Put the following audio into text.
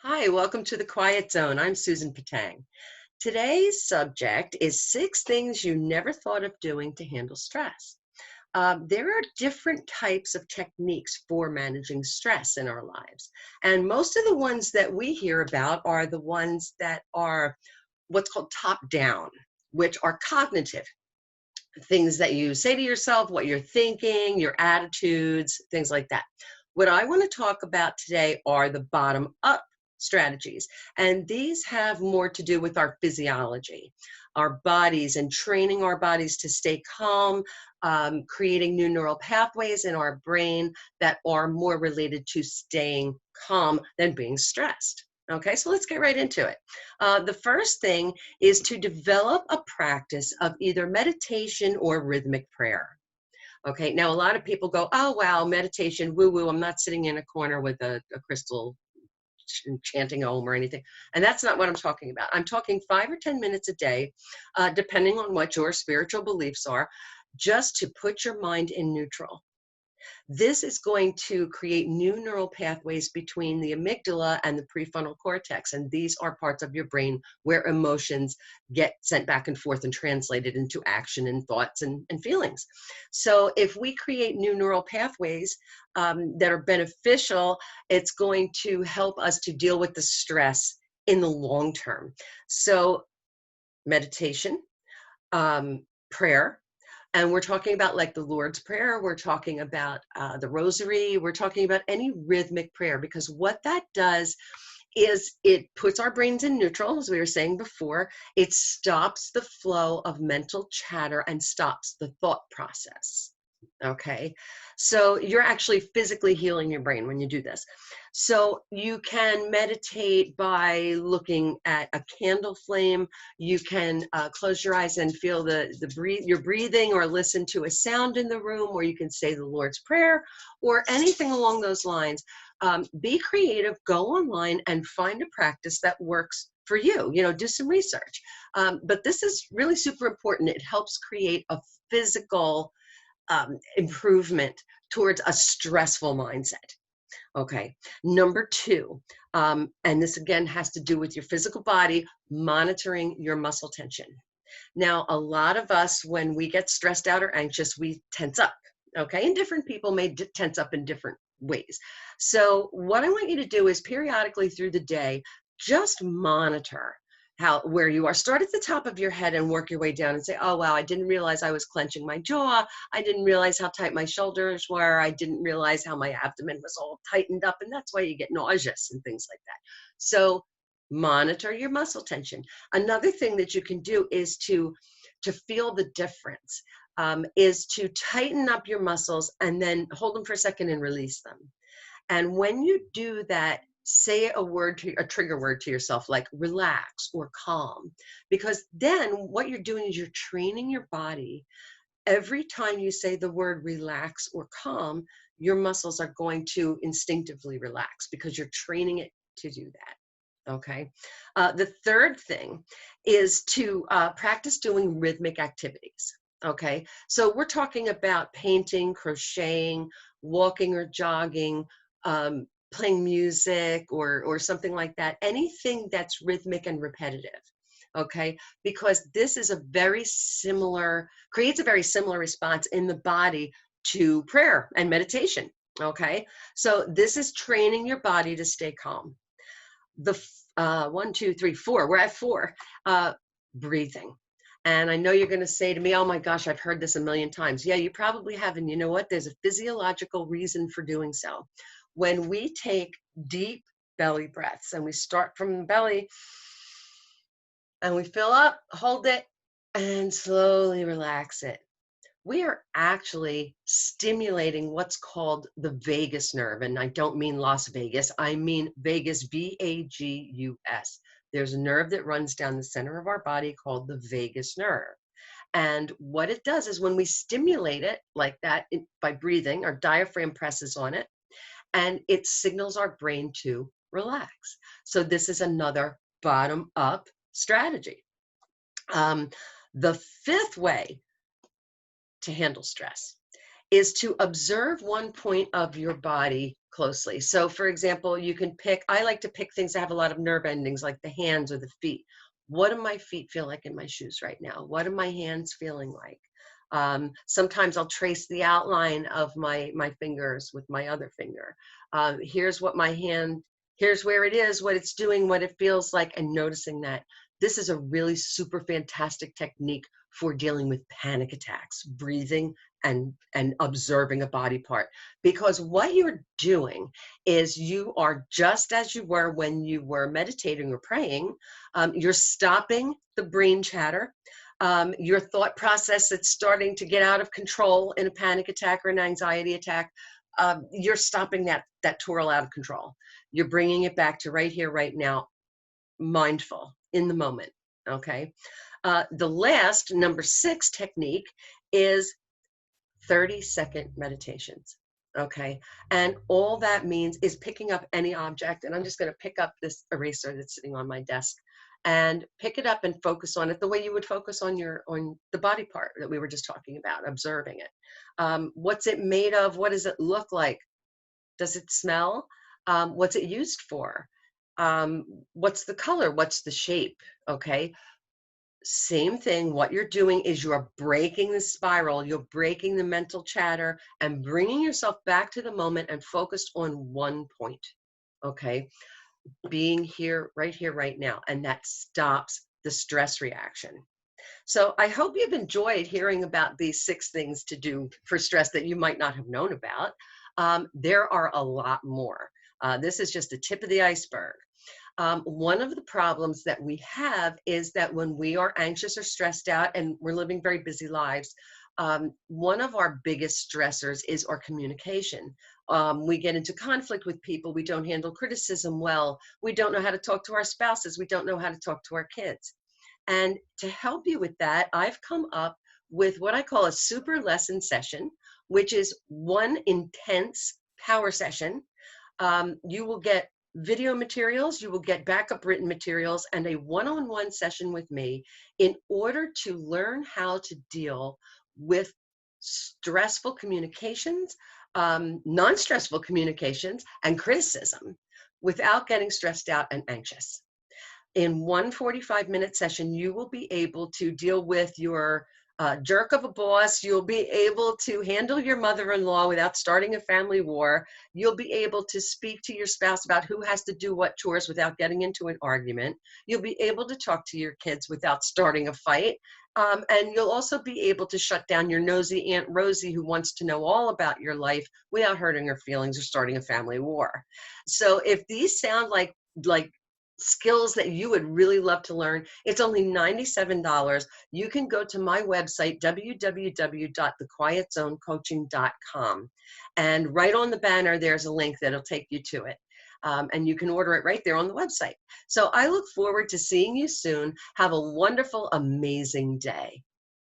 Hi, welcome to the Quiet Zone. I'm Susan Patang. Today's subject is 6 things you never thought of doing to handle stress. There are different types of techniques for managing stress in our lives. And most of the ones that we hear about are the ones that are what's called top down, which are cognitive things that you say to yourself, what you're thinking, your attitudes, things like that. What I want to talk about today are the bottom up strategies. And these have more to do with our physiology, our bodies, and training our bodies to stay calm, creating new neural pathways in our brain that are more related to staying calm than being stressed. Okay, so let's get right into it. The first thing is to develop a practice of either meditation or rhythmic prayer. Okay, now a lot of people go, oh, wow, meditation, woo woo, I'm not sitting in a corner with a crystal chanting om or anything. And that's not what I'm talking about. I'm talking 5 or 10 minutes a day, depending on what your spiritual beliefs are, just to put your mind in neutral. This is going to create new neural pathways between the amygdala and the prefrontal cortex. And these are parts of your brain where emotions get sent back and forth and translated into action and thoughts and feelings. So if we create new neural pathways that are beneficial, it's going to help us to deal with the stress in the long term. So meditation, prayer, and we're talking about like the Lord's Prayer, we're talking about the Rosary, we're talking about any rhythmic prayer, because what that does is it puts our brains in neutral, as we were saying before. It stops the flow of mental chatter and stops the thought process. Okay, so you're actually physically healing your brain when you do this. So you can meditate by looking at a candle flame. You can close your eyes and feel your breathing, or listen to a sound in the room, or you can say the Lord's Prayer, or anything along those lines. Be creative, go online and find a practice that works for you. Do some research. But this is really super important. It helps create a physical improvement towards a stressful mindset. Okay. Number two, and this again has to do with your physical body, monitoring your muscle tension. Now, a lot of us, when we get stressed out or anxious, we tense up. Okay. And different people may tense up in different ways. So, what I want you to do is periodically through the day, just monitor where you are. Start at the top of your head and work your way down and say, oh wow, I didn't realize I was clenching my jaw. I didn't realize how tight my shoulders were. I didn't realize how my abdomen was all tightened up, and that's why you get nauseous and things like that. So monitor your muscle tension. Another thing that you can do is to feel the difference, is to tighten up your muscles and then hold them for a second and release them. And when you do that, say a trigger word to yourself, like relax or calm, because then what you're doing is you're training your body. Every time you say the word relax or calm, your muscles are going to instinctively relax because you're training it to do that. Okay. The third thing is to practice doing rhythmic activities. Okay. So we're talking about painting, crocheting, walking or jogging, playing music, or something like that. Anything that's rhythmic and repetitive. Okay. Because this is creates a very similar response in the body to prayer and meditation. Okay. So this is training your body to stay calm. The 1, 2, 3, 4. We're at 4. Breathing. And I know you're going to say to me, oh my gosh, I've heard this a million times. Yeah, you probably have. And you know what? There's a physiological reason for doing so. When we take deep belly breaths and we start from the belly and we fill up, hold it, and slowly relax it, we are actually stimulating what's called the vagus nerve. And I don't mean Las Vegas, I mean vagus, VAGUS. There's a nerve that runs down the center of our body called the vagus nerve. And what it does is when we stimulate it like that by breathing, our diaphragm presses on it and it signals our brain to relax. So this is another bottom up strategy. The fifth way to handle stress is to observe one point of your body closely. So for example, you can pick, I like to pick things that have a lot of nerve endings, like the hands or the feet. What do my feet feel like in my shoes right now? What are my hands feeling like? Sometimes I'll trace the outline of my fingers with my other finger. Here's what my hand, here's where it is, what it's doing, what it feels like, and noticing that. This is a really super fantastic technique for dealing with panic attacks, breathing and observing a body part. Because what you're doing is you are just as you were when you were meditating or praying. You're stopping the brain chatter, your thought process that's starting to get out of control in a panic attack or an anxiety attack. You're stopping that twirl out of control. You're bringing it back to right here, right now, mindful in the moment. Okay. The last, number 6 technique is 30-second meditations. Okay. And all that means is picking up any object. And I'm just going to pick up this eraser that's sitting on my desk and pick it up and focus on it the way you would focus on the body part that we were just talking about, observing it. What's it made of? What does it look like? Does it smell? What's it used for? What's the color? What's the shape? Okay. Same thing. What you're doing is you're breaking the spiral, you're breaking the mental chatter and bringing yourself back to the moment and focused on one point. Okay. Being here, right now. And that stops the stress reaction. So I hope you've enjoyed hearing about these 6 things to do for stress that you might not have known about. There are a lot more. This is just the tip of the iceberg. One of the problems that we have is that when we are anxious or stressed out and we're living very busy lives, one of our biggest stressors is our communication. We get into conflict with people. We don't handle criticism well. We don't know how to talk to our spouses. We don't know how to talk to our kids. And to help you with that, I've come up with what I call a super lesson session, which is one intense power session. You will get video materials, you will get backup written materials, and a one-on-one session with me in order to learn how to deal with stressful communications, non-stressful communications, and criticism without getting stressed out and anxious. In one 45-minute session, you will be able to deal with your jerk of a boss. You'll be able to handle your mother-in-law without starting a family war. You'll be able to speak to your spouse about who has to do what chores without getting into an argument. You'll be able to talk to your kids without starting a fight. And you'll also be able to shut down your nosy Aunt Rosie who wants to know all about your life without hurting her feelings or starting a family war. So if these sound like skills that you would really love to learn, it's only $97. You can go to my website, www.thequietzonecoaching.com. And right on the banner, there's a link that'll take you to it. And you can order it right there on the website. So I look forward to seeing you soon. Have a wonderful, amazing day.